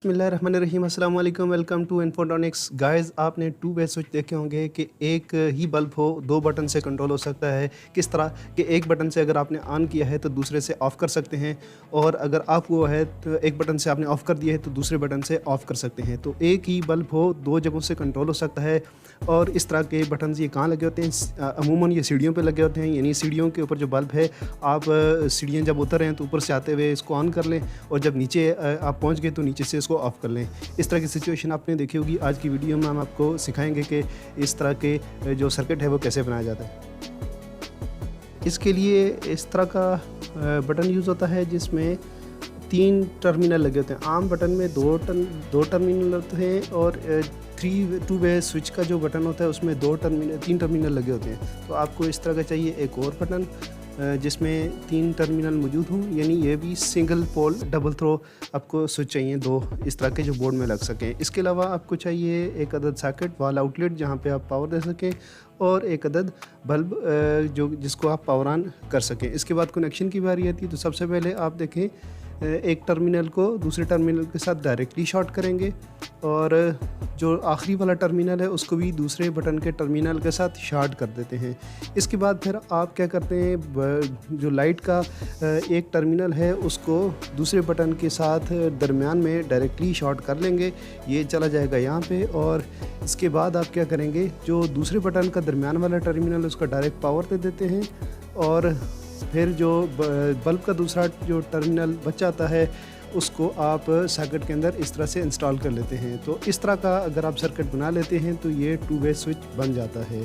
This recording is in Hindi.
बिस्मिल्लाहिर्रहमानिर्रहीम अस्सलाम वालेकुम वेलकम टू इन्फोट्रॉनिक्स गाइस। आपने टू वे स्विच देखे होंगे कि एक ही बल्ब हो, दो बटन से कंट्रोल हो सकता है। किस तरह कि एक बटन से अगर आपने ऑन किया है तो दूसरे से ऑफ़ कर सकते हैं, और अगर ऑफ़ हुआ है तो एक बटन से आपने ऑफ़ कर दिया है तो दूसरे बटन से ऑफ़ कर सकते हैं। तो एक ही बल्ब हो, दो जगहों से कंट्रोल हो सकता है। और इस तरह के बटन्स ये कहाँ लगे होते हैं? अमूमन ये सीढ़ियों पे लगे होते हैं, यानी सीढ़ियों के ऊपर जो बल्ब है, आप सीढ़ियाँ जब उतर रहे हैं तो ऊपर से आते हुए इसको ऑन कर लें, और जब नीचे आप पहुँच गए तो नीचे से इसको ऑफ़ कर लें। इस तरह की सिचुएशन आपने देखी होगी। आज की वीडियो में हम आपको सिखाएंगे कि इस तरह के जो सर्किट है वो कैसे बनाया जाता है। इसके लिए इस तरह का बटन यूज़ होता है जिसमें 3 टर्मिनल लगे होते हैं। आम बटन में दो टर्मिनल होते हैं, और टू वे स्विच का जो बटन होता है उसमें 3 टर्मिनल लगे होते हैं। तो आपको इस तरह का चाहिए एक और बटन जिसमें 3 टर्मिनल मौजूद हों, यानी ये भी सिंगल पोल डबल थ्रो आपको स्विच चाहिए, 2 इस तरह के जो बोर्ड में लग सकें। इसके अलावा आपको चाहिए एक अदद सॉकेट वॉल आउटलेट जहाँ पे आप पावर दे सकें, और एक अदद बल्ब जो जिसको आप पावर ऑन कर सकें। इसके बाद कनेक्शन की बारी आती है। तो सबसे पहले आप देखें, एक टर्मिनल को दूसरे टर्मिनल के साथ डायरेक्टली शॉर्ट करेंगे, और जो आखिरी वाला टर्मिनल है उसको भी दूसरे बटन के टर्मिनल के साथ शॉर्ट कर देते हैं। इसके बाद फिर आप क्या करते हैं, जो लाइट का एक टर्मिनल है उसको दूसरे बटन के साथ दरमियान में डायरेक्टली शॉर्ट कर लेंगे, ये चला जाएगा यहाँ पे। और इसके बाद आप क्या करेंगे, जो दूसरे बटन का दरमियान वाला टर्मिनल उसका डायरेक्ट पावर दे देते हैं, और फिर जो बल्ब का दूसरा जो टर्मिनल बच जाता है उसको आप सर्किट के अंदर इस तरह से इंस्टॉल कर लेते हैं। तो इस तरह का अगर आप सर्किट बना लेते हैं तो ये टू वे स्विच बन जाता है।